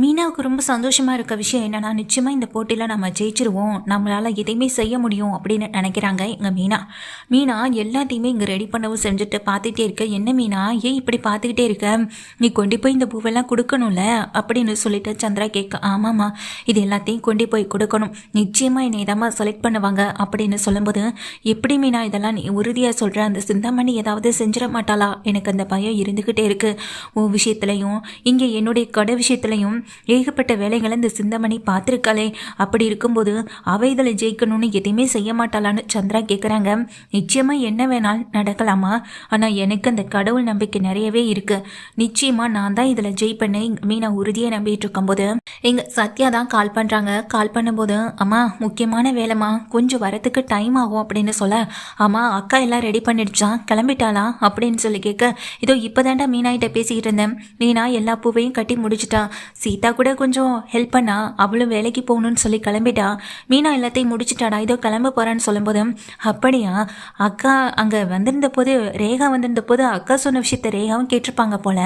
மீனாவுக்கு ரொம்ப சந்தோஷமா இருக்க விஷயம் என்னன்னா, நிச்சயமா இந்த போட்டியில நம்ம ஜெயிச்சிருவோம். நம்மளால எதையுமே செய்ய முடியும் அப்படின்னு நினைக்கிறாங்க எங்க மீனா. மீனா எல்லாத்தையுமே இங்க ரெடி பண்ணவும் செஞ்சுட்டு பார்த்துட்டே இருக்க. என்ன மீனா, ஏன் இப்படி பார்த்துக்கிட்டே இருக்க? நீ கொண்டு போய் இந்த பூவெல்லாம் கொடுக்கணும்ல அப்படின்னு சொல்லிட்டு சந்திரா கேட்க. ஆமாம்மா, இது எல்லாத்தையும் கொண்டு போய் கொடுக்கணும். நிச்சயமா என்னை இதாம்மா செலக்ட் பண்ணுவாங்க அப்படின்னு சொல்லும்போது, எப்படி மீனா இதெல்லாம் நீ உறுதியா சொல்ற? அந்த சிந்தாமணி ஏதாவது செஞ்சிட மாட்டாளா? எனக்கு அந்த பயம் இருந்துகிட்டே இருக்கு. உன் விஷயத்துலையும் இங்கே என்னுடைய கடை விஷயத்துலையும் ஏகப்பட்ட வேலைகளை இந்த சிந்தாமணி பார்த்துருக்காளே. அப்படி இருக்கும்போது அவ இதில் ஜெயிக்கணும்னு எதையுமே செய்ய மாட்டாளான்னு சந்திரா கேட்குறாங்க. நிச்சயமா என்ன வேணாலும் நடக்கலாமா, ஆனால் எனக்கு அந்த கடவுள் நம்பிக்கை நிறையவே இருக்கு. நிச்சயமா நான் தான் இதில் ஜெயிப்பேன்னு மீனா உறுதியை நம்பிட்டு இருக்கும்போது எங்க சத்யா தான் கால் பண்ணுறாங்க. கால் பண்ணும்போது, அம்மா முக்கியமான வேலைம்மா, கொஞ்சம் வரத்துக்கு டைம் ஆகும் அப்படின்னு சொல்ல, அம்மா அக்கா எல்லாம் ரெடி பண்ணிடுச்சான், கிளம்பிட்டாளா அப்படின்னு சொல்லி கேட்க, இதோ இப்போதாண்டா மீனாகிட்ட பேசிக்கிட்டு இருந்தேன். மீனா எல்லா பூவையும் கட்டி முடிச்சிட்டா. சீதா கூட கொஞ்சம் ஹெல்ப் பண்ணா, அவளும் வேலைக்கு போகணும்னு சொல்லி கிளம்பிட்டா. மீனா எல்லாத்தையும் முடிச்சிட்டாடா, இதோ கிளம்ப போறான்னு சொல்லும்போது, அப்படியா அக்கா அங்கே வந்திருந்த போது, ரேகா வந்திருந்த போது அக்கா சொன்ன விஷயத்த ரேகாவும் கேட்டிருப்பாங்க போல,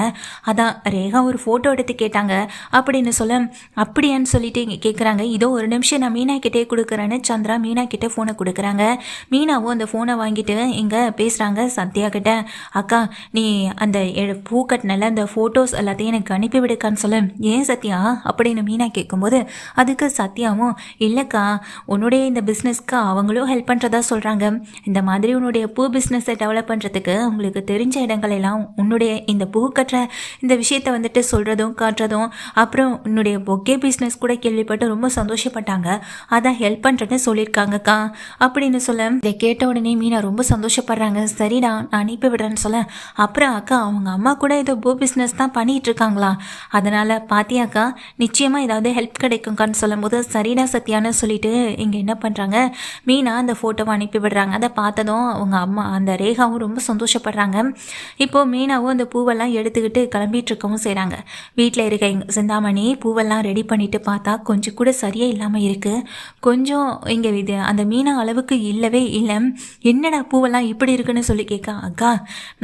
அதான் ரேகா ஒரு ஃபோட்டோ எடுத்து கேட்டாங்க அப்படின்னு சொல்ல, அப்படியான்னு சொல்லிட்டு இங்கே கேட்குறாங்க. இதோ ஒரு நிமிஷம் நான் மீனா கிட்டே கொடுக்குறேன்னு சந்திரா மீனா கிட்டே ஃபோனை கொடுக்குறாங்க. மீனாவும் அந்த ஃபோனை வாங்கிட்டு இங்கே பேசுகிறாங்க சத்யா கிட்ட. அக்கா நீ அந்த பூ கட்டினல அந்த ஃபோட்டோஸ் எல்லாத்தையும் எனக்கு அனுப்பிவிடுக்கான்னு சொல்ல. ஏன் சத்யா அப்படின்னு மீனா கேட்கும்போது, அதுக்கு சத்யாவும், இல்லைக்கா உன்னுடைய இந்த பிஸ்னஸ்க்கு அவங்களும் ஹெல்ப் பண்ணுறதா சொல்கிறாங்க. இந்த மாதிரி உன்னுடைய பூ பிஸ்னஸை டெவலப் பண்ணுறதுக்கு உங்களுக்கு தெரிஞ்ச இடங்கள் எல்லாம் உன்னுடைய இந்த பூ கட்டுற இந்த விஷயத்தை வந்துட்டு சொல்கிறதும் காட்டுறதும், அப்புறம் உன்னுடைய பொக்கே பிஸ்னஸ் கூட கேள்விப்பட்டு ரொம்ப சந்தோஷப்பட்டாங்க, அதான் ஹெல்ப் பண்ணுறேன்னு சொல்லியிருக்காங்கக்கா அப்படின்னு சொல்ல. இதை கேட்ட உடனே மீனா ரொம்ப சந்தோஷப்படுறாங்க. சரிடா நான் அனுப்பி விடுறேன்னு சொல்ல, அப்புறம் அக்கா அவங்க அம்மா கூட ஏதோ பூ பிஸ்னஸ் தான் பண்ணிகிட்டு இருக்காங்களா, அதனால் பாத்தியாக்கா நிச்சயமாக ஏதாவது ஹெல்ப் கிடைக்கும்கான்னு சொல்லும்போது, சரிடா சத்யான்னு சொல்லிட்டு இங்கே என்ன பண்ணுறாங்க, மீனா அந்த ஃபோட்டோவை அனுப்பி விடுறாங்க. அதை பார்த்ததும் அவங்க அம்மா அந்த ரேகாவும் ரொம்ப சந்தோஷப்படுறாங்க. இப்போது மீனாவும் அந்த பூவெல்லாம் எடுத்துக்கிட்டு கிளம்பிட்டு இருக்கவும் செய்கிறாங்க. வீட்டில் இருக்க சிந்தாமணி பூவெல்லாம் ரெடி பண்ணிட்டு பார்த்தா கொஞ்சம் கூட சரியாக இல்லாமல் இருக்குது. கொஞ்சம் இங்கே இது அந்த மீனா அளவுக்கு இல்லவே இல்லை. என்னடா பூவெல்லாம் இப்படி இருக்குன்னு சொல்லி கேட்க, அக்கா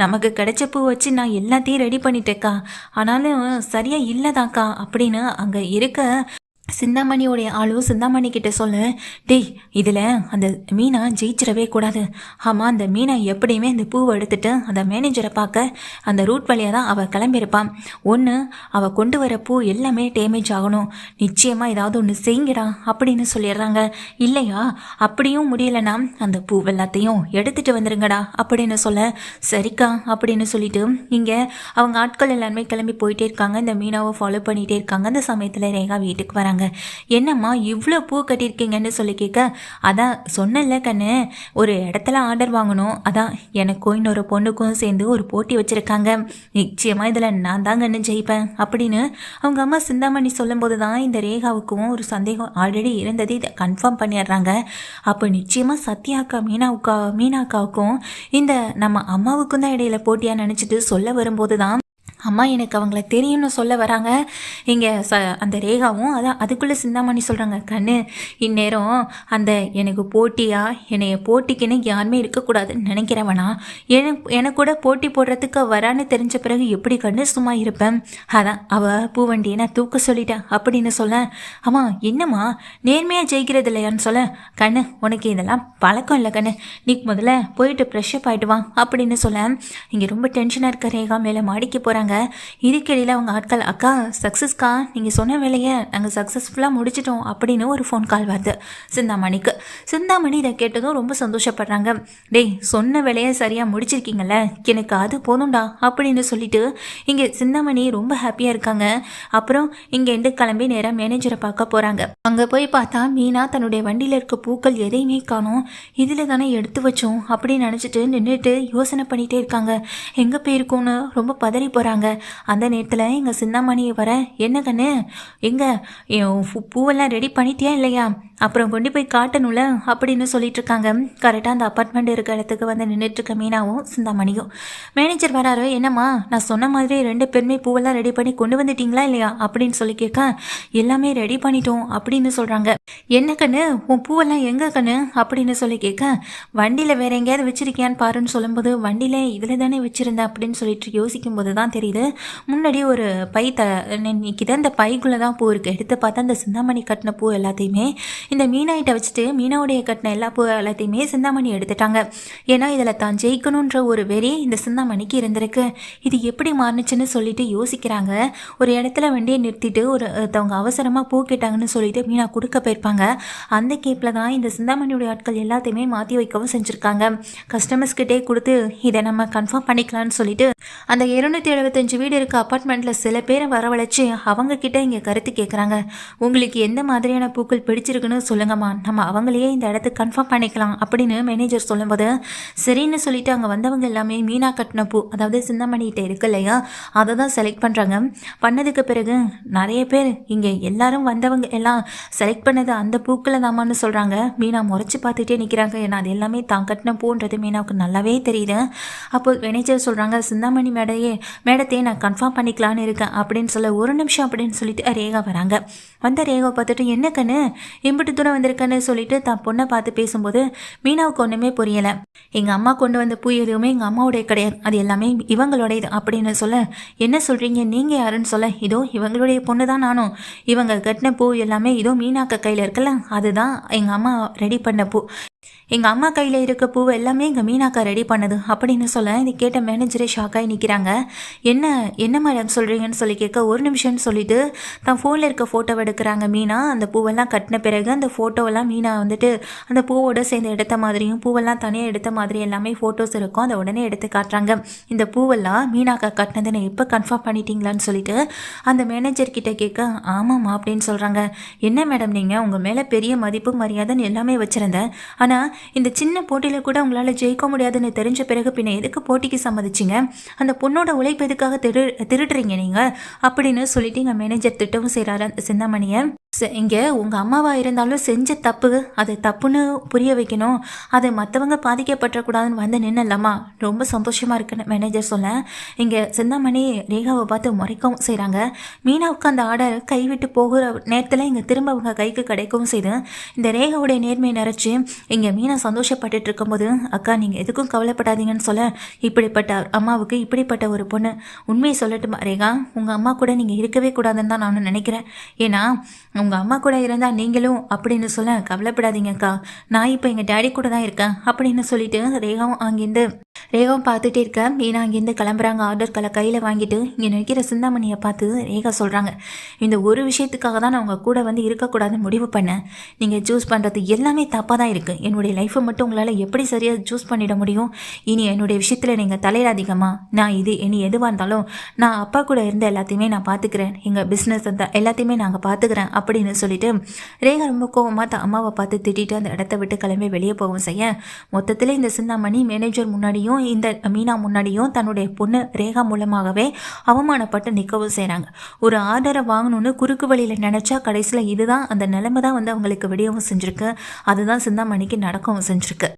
நமக்கு கிடைச்ச பூ வச்சு நான் எல்லாத்தையும் ரெடி பண்ணிட்டேக்கா, ஆனாலும் சரியாக இல்லைதாக்கா அப்படின்னு அங்கே இருக்க சிந்தாமணியோடைய ஆளும் சிந்தாமணி கிட்ட சொல்லு, டேய் இதில் அந்த மீனா ஜெயிச்சிடவே கூடாது. ஆமாம் அந்த மீனா எப்படியுமே அந்த பூவை எடுத்துட்டு அந்த மேனேஜரை பார்க்க அந்த ரூட் வழியாக தான் அவள் கிளம்பியிருப்பான். ஒன்று அவள் கொண்டு வர பூ எல்லாமே டேமேஜ் ஆகணும், நிச்சயமாக ஏதாவது ஒன்று செய்யுங்கடா அப்படின்னு சொல்லிடுறாங்க. இல்லையா அப்படியும் முடியலைன்னா அந்த பூ எல்லாத்தையும் எடுத்துகிட்டு வந்துருங்கடா அப்படின்னு சொல்ல, சரிக்கா அப்படின்னு சொல்லிட்டு இங்கே அவங்க ஆட்கள் எல்லாருமே கிளம்பி போயிட்டே இருக்காங்க. இந்த மீனாவை ஃபாலோ பண்ணிகிட்டே இருக்காங்க. அந்த சமயத்தில் ரேகா வீட்டுக்கு வராங்க. என்னம்மா இவ்வளோ பூ கட்டியிருக்கீங்கன்னு சொல்லி கேட்க, அதான் சொன்னல கண்ணு, ஒரு இடத்துல ஆர்டர் வாங்கணும், அதான் எனக்கும் இன்னொரு பொண்ணுக்கும் சேர்ந்து ஒரு போட்டி வச்சுருக்காங்க, நிச்சயமாக இதில் நான் தான் கண்ணு ஜெயிப்பேன் அப்படின்னு அவங்க அம்மா சிந்தாமணி சொல்லும்போது தான் இந்த ரேகாவுக்கும் ஒரு சந்தேகம் ஆல்ரெடி இருந்தது, இதை கன்ஃபார்ம் பண்ணிடுறாங்க. அப்போ நிச்சயமாக சத்யாக்கா மீனாக்காவுக்கும் இந்த நம்ம அம்மாவுக்கும் தான் இடையில போட்டியாக நினச்சிட்டு சொல்ல வரும்போது தான் அம்மா எனக்கு அவங்கள தெரியும்னு சொல்ல வராங்க. இங்கே அந்த ரேகாவும் அதான் அதுக்குள்ளே சிந்தாமணி சொல்கிறாங்க, கண்ணு இந்நேரம் அந்த எனக்கு போட்டியா என்னைய போட்டிக்குன்னு யாருமே இருக்கக்கூடாதுன்னு நினைக்கிறவனா, எனக்கு கூட போட்டி போடுறதுக்கு வரான்னு தெரிஞ்ச பிறகு எப்படி கண்ணு சும்மா இருப்பேன், அதான் அவள் பூவண்டியை நான் தூக்க சொல்லிட்டேன் அப்படின்னு சொல்ல. அம்மா என்னம்மா நேர்மையாக ஜெயிக்கிறது இல்லையான்னு சொல்ல, கண்ணு உனக்கு இதெல்லாம் பழக்கம் இல்லை கண்ணு, நீ முதல்ல போயிட்டு ஃப்ரெஷ்அப் ஆகிட்டு வா அப்படின்னு சொல்ல. இங்கே ரொம்ப டென்ஷனாக இருக்க ரேகா மேலே மாடிக்கு போகிறாங்க. இதுக்கிடையில் அவங்க ஆட்கள், அக்கா சக்ஸஸ்க்கா நீங்கள் சொன்ன வேலையை நாங்கள் சக்ஸஸ்ஃபுல்லாக முடிச்சிட்டோம் அப்படின்னு ஒரு ஃபோன் கால் வருது சிந்தாமணிக்கு. சிந்தாமணி இதை கேட்டதும் ரொம்ப சந்தோஷப்படுறாங்க. டேய் சொன்ன வேலையை சரியாக முடிச்சிருக்கீங்கல்ல, எனக்கு அது போதும்டா அப்படின்னு சொல்லிட்டு இங்கே சிந்தாமணி ரொம்ப ஹாப்பியாக இருக்காங்க. அப்புறம் இங்கேருந்து கிளம்பி நேராக மேனேஜரை பார்க்க போகிறாங்க. அங்கே போய் பார்த்தா மீனா தன்னுடைய வண்டியில் இருக்க பூக்கள் எதையுமே காணும், இதில் தானே எடுத்து வச்சோம் அப்படின்னு நினச்சிட்டு நின்றுட்டு யோசனை பண்ணிகிட்டே இருக்காங்க. எங்கே போயிருக்கோன்னு ரொம்ப பதறி போகிறாங்க. அந்த நேரத்தில் எங்கள் சிந்தாமணியை வர, என்ன கண்ணு எங்கே பூவெல்லாம் ரெடி பண்ணிட்டியா இல்லையா, அப்புறம் கொண்டு போய் காட்டணும்ல அப்படின்னு சொல்லிட்டு இருக்காங்க. கரெக்டாக அந்த அப்பார்ட்மெண்ட் இருக்க இடத்துக்கு வந்து நின்றுட்டு இருக்க மீனாவும் சிந்தாமணியும். மேனேஜர் வராரு, என்னம்மா நான் சொன்ன மாதிரி 2 பேருமே பூவெல்லாம் ரெடி பண்ணி கொண்டு வந்துட்டீங்களா இல்லையா அப்படின்னு சொல்லி கேட்க, எல்லாமே ரெடி பண்ணிட்டோம் அப்படின்னு சொல்கிறாங்க. என்ன கண்ணு உன் பூவெல்லாம் எங்கே கண்ணு அப்படின்னு சொல்லி கேட்க, வண்டியில் வேற எங்கேயாவது வச்சிருக்கியான்னு பாருன்னு சொல்லும்போது, வண்டியில் இதில் தானே வச்சுருந்தேன் அப்படின்னு சொல்லிட்டு யோசிக்கும் போது தான் தெரியும் புரியுது. முன்னாடி ஒரு பை நிற்கிது. அந்த பைக்குள்ளே தான் பூ இருக்குது. எடுத்து பார்த்தா அந்த சிந்தாமணி கட்டின பூ எல்லாத்தையுமே இந்த மீனாயிட்ட வச்சுட்டு மீனாவுடைய கட்டின எல்லா பூ எல்லாத்தையுமே சிந்தாமணி எடுத்துட்டாங்க. ஏன்னா இதில் தான் ஜெயிக்கணுன்ற ஒரு வெறி இந்த சிந்தாமணிக்கு இருந்திருக்கு. இது எப்படி மாறுனுச்சுன்னு சொல்லிட்டு யோசிக்கிறாங்க. ஒரு இடத்துல வண்டியை நிறுத்திட்டு ஒருத்தவங்க அவசரமாக பூ கேட்டாங்கன்னு சொல்லிட்டு மீனா கொடுக்க போயிருப்பாங்க. அந்த கேப்பில் தான் இந்த சிந்தாமணியுடைய ஆட்கள் எல்லாத்தையுமே மாற்றி வைக்கவும் செஞ்சுருக்காங்க. கஸ்டமர்ஸ்கிட்டே கொடுத்து இதை நம்ம கன்ஃபார்ம் பண்ணிக்கலாம்னு சொல்லிட்டு அந்த 275 வீடு இருக்க அப்பார்ட்மெண்ட்டில் சில பேரை வரவழைச்சி அவங்க கிட்ட இங்கே கருத்து கேட்குறாங்க. உங்களுக்கு எந்த மாதிரியான பூக்கள் பிடிச்சிருக்குன்னு சொல்லுங்கம்மா, நம்ம அவங்களையே இந்த இடத்துக்கு கன்ஃபார்ம் பண்ணிக்கலாம் அப்படின்னு மேனேஜர் சொல்லும்போது சரின்னு சொல்லிட்டு அங்கே வந்தவங்க எல்லாமே மீனா கட்டின பூ, அதாவது சிந்தாமணிகிட்ட இருக்கு இல்லையா, அதை தான் செலக்ட் பண்ணுறாங்க. பண்ணதுக்கு பிறகு நிறைய பேர் இங்கே எல்லாரும் வந்தவங்க எல்லாம் செலக்ட் பண்ணது அந்த பூக்களை தாமான்னு சொல்கிறாங்க. மீனா முறைச்சி பார்த்துட்டே நிற்கிறாங்க. ஏன்னா அது எல்லாமே தான் கட்டின பூன்றது மீனாவுக்கு நல்லாவே தெரியுது. அப்போ மேனேஜர் சொல்கிறாங்க, சிந்தாமணி மேடத்தையே நான் கன்ஃபார்ம் பண்ணிக்கலான்னு இருக்கேன் அப்படின்னு சொல்ல ஒரு நிமிஷம் அப்படின்னு சொல்லிட்டு ரேகா வராங்க. வந்த ரேகாவை பார்த்துட்டு என்ன கண்ணு எம்பிட்டு தூரம் வந்திருக்கன்னு சொல்லிட்டு தான் பொண்ணை பார்த்து பேசும்போது மீனாவுக்கு ஒன்றுமே புரியலை. எங்கள் அம்மா கொண்டு வந்த பூ எதுவுமே எங்கள் அம்மாவுடைய கிடையாது, அது எல்லாமே இவங்களுடையது அப்படின்னு சொல்ல என்ன சொல்கிறீங்க நீங்கள் யாருன்னு சொல்ல இதோ இவங்களுடைய பொண்ணு தான் நானும், இவங்க கட்டின பூ எல்லாமே இதோ மீனாக்க கையில் இருக்குல்ல அதுதான் எங்கள் அம்மா ரெடி பண்ண பூ, எங்கள் அம்மா கையில் இருக்க பூவை எல்லாமே எங்கள் மீனாக்கா ரெடி பண்ணது அப்படின்னு சொல்ல இதை கேட்ட மேனேஜரே ஷாக்காகி நிற்கிறாங்க. என்ன மேடம் சொல்கிறீங்கன்னு சொல்லி கேட்க ஒரு நிமிஷம்னு சொல்லிட்டு தான் ஃபோனில் இருக்க ஃபோட்டோவை எடுக்கிறாங்க மீனா. அந்த பூவெல்லாம் கட்டின பிறகு அந்த ஃபோட்டோவெல்லாம் மீனா வந்துட்டு அந்த பூவோட சேர்ந்து எடுத்த மாதிரியும் பூவெல்லாம் தனியாக எடுத்த மாதிரி எல்லாமே ஃபோட்டோஸ் இருக்கும். அதை உடனே எடுத்து காட்டுறாங்க. இந்த பூவெல்லாம் மீனாக்கா கட்டினதுன்னு எப்போ கன்ஃபார்ம் பண்ணிட்டீங்களான்னு சொல்லிட்டு அந்த மேனேஜர் கிட்ட கேட்க ஆமாம்மா அப்படின்னு சொல்கிறாங்க. என்ன மேடம் நீங்கள் உங்கள் மேலே பெரிய மதிப்பு மரியாதைன்னு எல்லாமே வச்சுருந்தேன், ஆனால் இந்த சின்ன போட்டியில் கூட உங்களால் ஜெயிக்க முடியாதுன்னு தெரிஞ்ச பிறகு பின்ன எதுக்கு போட்டிக்கு சம்மதிச்சிங்க, அந்த பொண்ணோட உழைப்பு எதுக்காக திருடுறீங்க நீங்கள் அப்படின்னு சொல்லிட்டு எங்கள் மேனேஜர் திட்டவும் செய்கிறாரு சிந்தாமணியை. இங்கே உங்கள் அம்மாவாக இருந்தாலும் செஞ்ச தப்பு அது தப்புன்னு புரிய வைக்கணும், அது மற்றவங்க பாதிக்கப்பட்டக்கூடாதுன்னு வந்து நின்னலாமா, ரொம்ப சந்தோஷமாக இருக்குன்னு மேனேஜர் சொல்ல இங்கே சிந்தாமணி ரேகாவை பார்த்து முறைக்கவும் செய்கிறாங்க. மீனாவுக்கு அந்த ஆர்டர் கைவிட்டு போகிற நேரத்தில் இங்கே திரும்ப அவங்க கைக்கு கிடைக்கவும் செய்து இந்த ரேகாவுடைய நேர்மையை நிறச்சி இங்கே மீனா சந்தோஷப்பட்டுட்டு இருக்கும்போது அக்கா நீங்கள் எதுக்கும் கவலைப்படாதீங்கன்னு சொல்ல இப்படிப்பட்ட அம்மாவுக்கு இப்படிப்பட்ட ஒரு பொண்ணு உண்மையை சொல்லட்டுமா ரேகா, உங்கள் அம்மா கூட நீங்கள் இருக்கவே கூடாதுன்னு தான் நான் நினைக்கிறேன், ஏன்னா உங்கள் அம்மா கூட இருந்தால் நீங்களும் அப்படின்னு சொல்ல கவலைப்படாதீங்கக்கா, நான் இப்போ எங்கள் டேடி கூட தான் இருக்கேன் அப்படின்னு சொல்லிட்டு ரேகாவும் பார்த்துட்டே இருக்க மீனா அங்கேருந்து கிளம்புறாங்க. ஆர்டர்களை கையில் வாங்கிட்டு இங்கே நிற்கிற சிந்தாமணியை பார்த்து ரேகா சொல்கிறாங்க, இந்த ஒரு விஷயத்துக்காக தான் நான் உங்கள் கூட வந்து இருக்கக்கூடாதுன்னு முடிவு பண்ணேன், நீங்கள் சூஸ் பண்ணுறது எல்லாமே தப்பாக தான் இருக்குது, என்னுடைய லைஃப்பை மட்டும் உங்களால் எப்படி சரியாக சூஸ் பண்ணிட முடியும், இனி என்னுடைய விஷயத்தில் நீங்கள் தலையிடாதீங்கம்மா, நான் இனி எதுவாக இருந்தாலும் நான் அப்பா கூட இருந்த எல்லாத்தையுமே நான் பார்த்துக்கிறேன், எங்கள் பிஸ்னஸ் எல்லாத்தையுமே நாங்கள் பார்த்துக்கிறேன் அப்படின்னு சொல்லிட்டு ரேகா ரொம்ப கோவமாக அம்மாவை பார்த்து திட்டிட்டு அந்த இடத்த விட்டு கிளம்பி வெளியே போகவும் செய்ய மொத்தத்தில் இந்த சிந்தாமணி மேனேஜர் முன்னாடியும் இந்த மீனா முன்னாடியும் தன்னுடைய பொண்ணு ரேகா மூலமாகவே அவமானப்பட்டு நிற்கவும் செய்கிறாங்க. ஒரு ஆர்டரை வாங்கணும்னு குறுக்கு வழியில் நினச்சா கடைசியில் இதுதான் அந்த நிலைமை தான் வந்து அவங்களுக்கு விடியவும் செஞ்சுருக்கு, அதுதான் சிந்தாமணிக்கு நடக்கவும் செஞ்சுருக்கு.